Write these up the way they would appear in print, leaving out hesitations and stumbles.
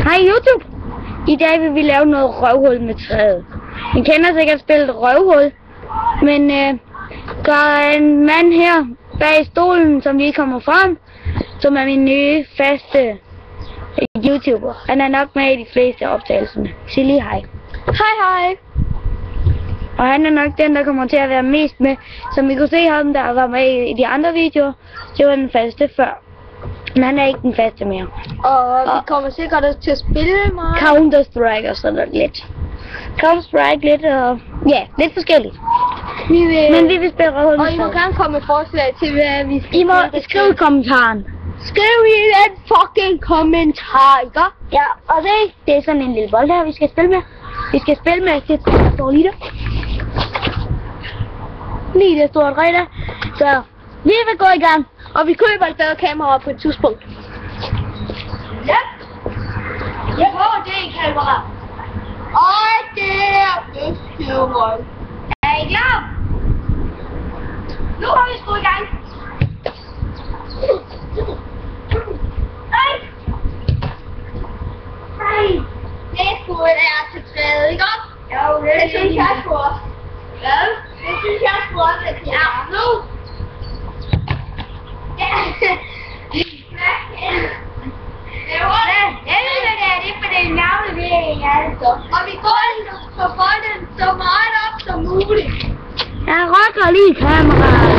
Hej YouTube! I dag vil vi lave noget røvhul med træet. I kender sikkert spillet røvhul, men der er en mand her bag stolen, som lige kommer frem, som er min nye faste YouTuber. Han er nok med i de fleste optagelserne. Sig lige hej. Hej hej! Og han er nok den, der kommer til at være mest med. Som I kunne se ham, der var med i de andre videoer, det var den faste før. Men han er ikke den faste mere. Og vi kommer sikkert også til at spille meget. Counter-Strike og sådan noget lidt. Counter-Strike lidt og ja, lidt forskelligt. Men vi vil spille røvhul. Og I må gerne komme med forslag til, hvad vi skal. I må skrive i kommentaren. Skriv i den fucking kommentar, ikke? Ja, og det er sådan en lille bold her, vi skal spille med. Vi skal spille med det står lige der. Lige det store træ der. Så vi vil gå i gang. Og vi køber et bedre kamera på et tidspunkt. Ja. Jeg prøver det i kamera. Og det er skørt. Er I klar? Nu har vi sgu i gang. Hej. Hej. Det er sgu et er til træet, ikke også? Jo, det synes jeg sgu også. Hvad? Det synes jeg sgu også, at det er. Nu. Ja. Og vi går for bolden så meget op som muligt. Jeg rykker lige kameraet.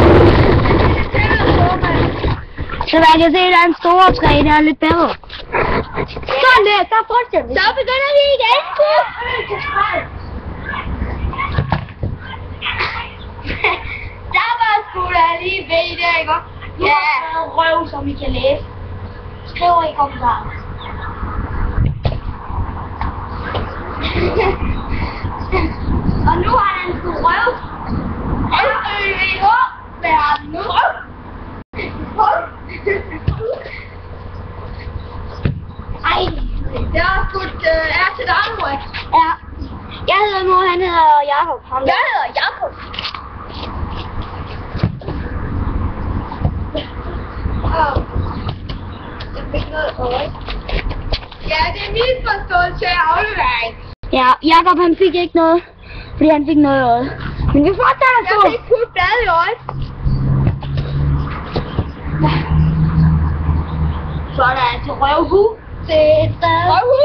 Så man kan se, at der er en stor træ, der er lidt bedre. Sådan der, så fortsætter vi. Så begynder vi igen. Der var sgu da lige ved der, ikke? Ja. Røv, som I kan læse. Skriv i kommentaren. Og nu har han sgu røv. Hvad har den nu? Ej, det er sgu er til dig, nu. Ja. Jeg hedder nu, han hedder Jakob. Jeg hedder Jakob. Jeg fik noget øje. Ja, det er misforståelse af aflevering. Ja, Jakob han fik ikke noget, fordi han fik noget i øjet. Men vi fortsætter så. Jeg fik kun blad i øjet. Så er der til røvhu. Til røvhu.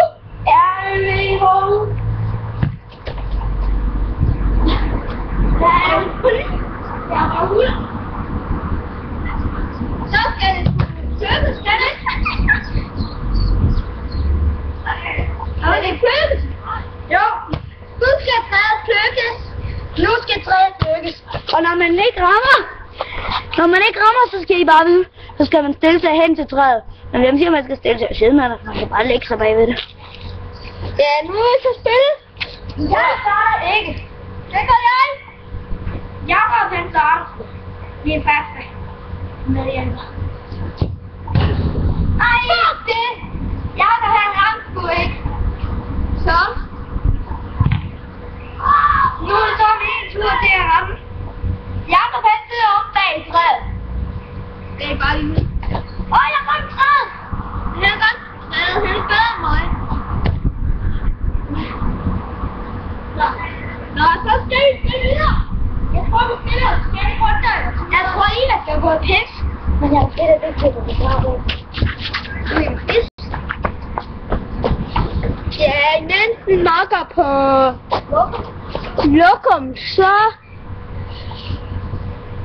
R-V-H. Der er en hul. Der er røvhu. Så skal det trykkes, skal det ikke? Er det plukkes? Jo. Nu skal træet plukkes. Nu skal træet plukkes. Og når man ikke rammer, så skal I bare vide, så skal man stille sig hen til træet. Men hvem siger, man skal stille sig siden af det? Man kan bare lægge sig bagved det. Ja, nu er jeg så spille. Jeg starter ikke. Det gør jeg. Jakob han starter. Vi er faste. Med det andre. Ej, det. Jakob han ramte sgu ikke. Så. Nu er det så min tur til at ramme. Jakob han sidder oppe bag træet. Det er bare lige. Jeg ramte træet. Jeg ramte træet. Han er bedre end mig. Nå, så skal vi spille videre. Jeg tror, vi spiller. Skal vi rundt der? Jeg tror, Ida skal gå og pisse. Men jeg spiller det til, at det er bra. Du er en pisse. Ja, imens vi nokker på lokum, så...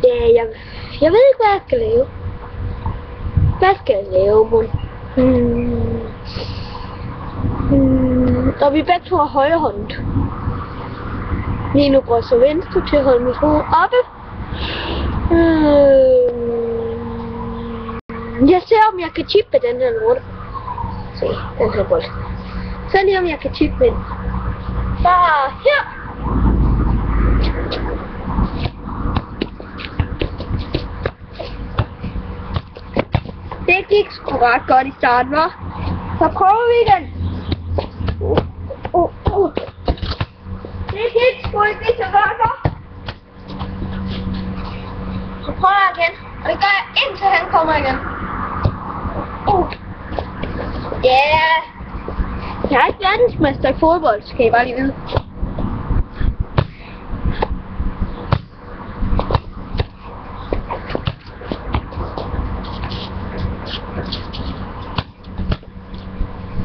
Ja, jeg ved ikke, hvad jeg skal lave. Hvad skal jeg lave, mon? Og vi begge to har højrehåndet. Lige nu går så venstre til at holde mit hoved oppe. Jeg ser, om jeg kan chippe den her lort. Se, den her bold. Så lige om jeg kan chippe den. Bare her. Det gik sgu ret godt i starten, hva'? Så prøver vi igen. Det gik sgu ikke lige så godt, hva'? Så prøver jeg igen. Og det gør jeg indtil han kommer igen. Ja. Jeg er ikke verdensmester i fodbold, skal I bare lige vide.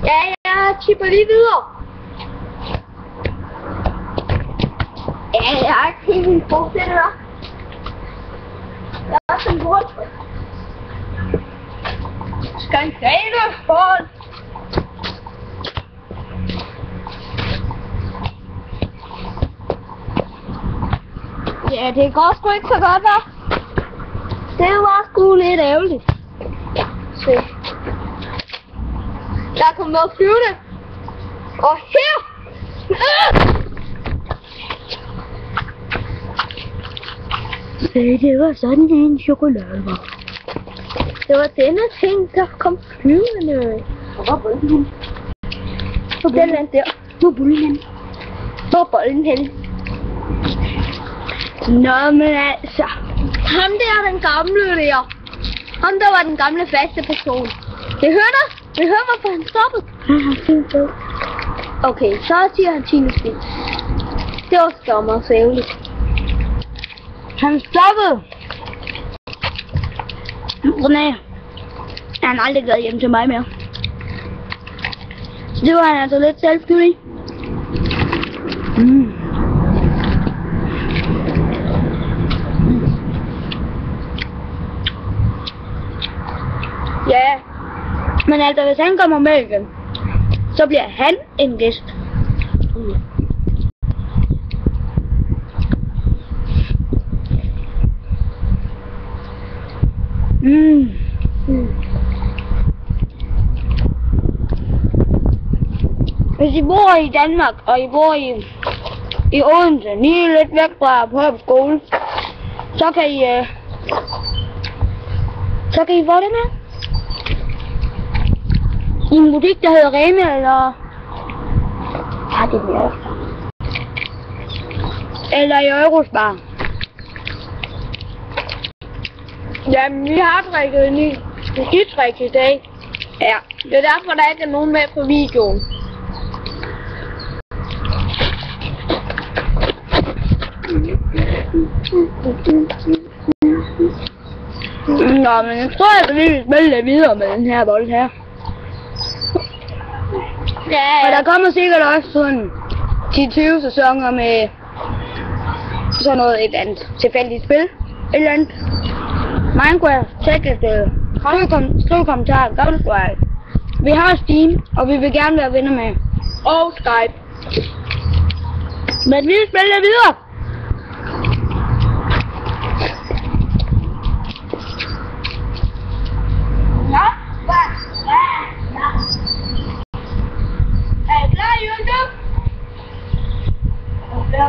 Ja, jeg tipper lige videre. Ja, jeg har ikke helt vildt brugt det der. Jeg er også en hurtig. Skandalefuld. Ja, det går sgu ikke så godt, hva'? Det var sgu lidt ærgerligt. Se. Der kommer noget flyvende. Og her! Se, det var sådan en chokolade var. Det var denne ting, der kom flyvende. Og hvor er bolden henne? Hvor bliver den der? Hvor er bolden henne? Hvor er bolden henne? Nå, men altså. Ham der er den gamle der. Ham der var den gamle faste person. Det hører dig? Vi hører, hvorfor han stoppede. Okay, så siger han 10. spil. Det var skammer så ærgerligt. Han stoppede. René. Han har aldrig været hjem til mig mere. Det var han altså lidt selvskyldig. Ja, men altså hvis han kommer med igen, så bliver han en gæst. Hvis I bor i Danmark, og I bor i Odense, lige lidt væk fra på skole, så kan I få det med. I en butik, der hedder Rema, eller... Ja, det bliver det. Eller i Eurospar. Jamen, vi har drikket en ny energidrik i dag. Ja. Det er derfor, der ikke er nogen med på videoen. Nå, men jeg tror, at vi vil spille lidt videre med den her bold her. Ja. Og der kommer sikkert også sådan 10-20 sæsoner med sådan noget et andet tilfældigt spil. Et eller andet. Minecraft, Tekkespil, skriv kommentarer, Counter-Strike. Vi har Steam, og vi vil gerne være venner med. Og Skype. Men vi vil spille lidt videre. Er I klar, Jørgen? Ja.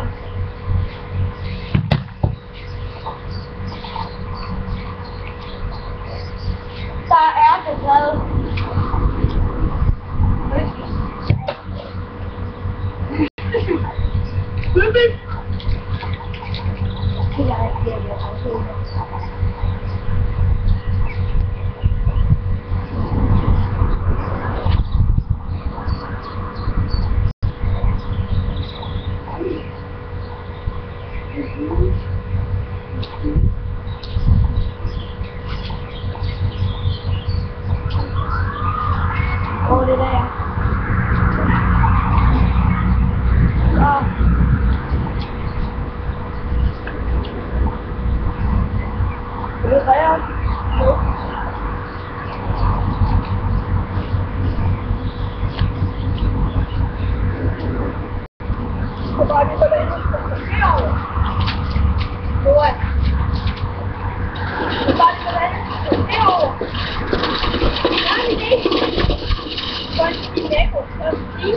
Der er det glad. Hvor det der? Det er rigtigt. Så bare vi så det herovre. Godt. Så bare vi så det herovre. Ja, det er det. Godt, de nabo. Og de.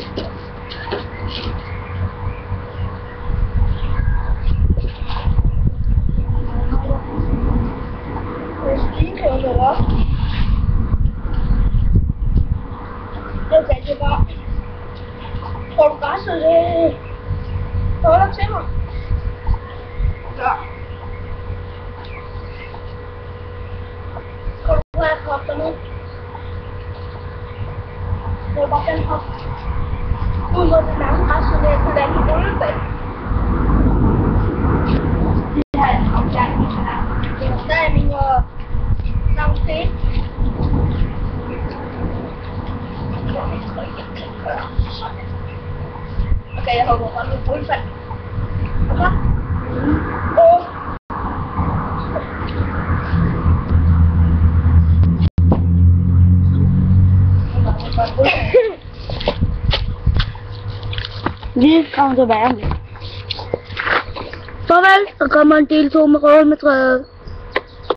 Jeg sagde det bare. Tror du græsset det holder til mig? Ja. Skal du have hoppe nu? Det er godt den hop. Nu må det nærmest resten af det være helt underbag. Det her er en omgang. Der er min navn til. Okay, jeg håber bare, du er fald. Okay? Vi kommer tilbage. Farvel, der kommer en del 2 med røven med træet.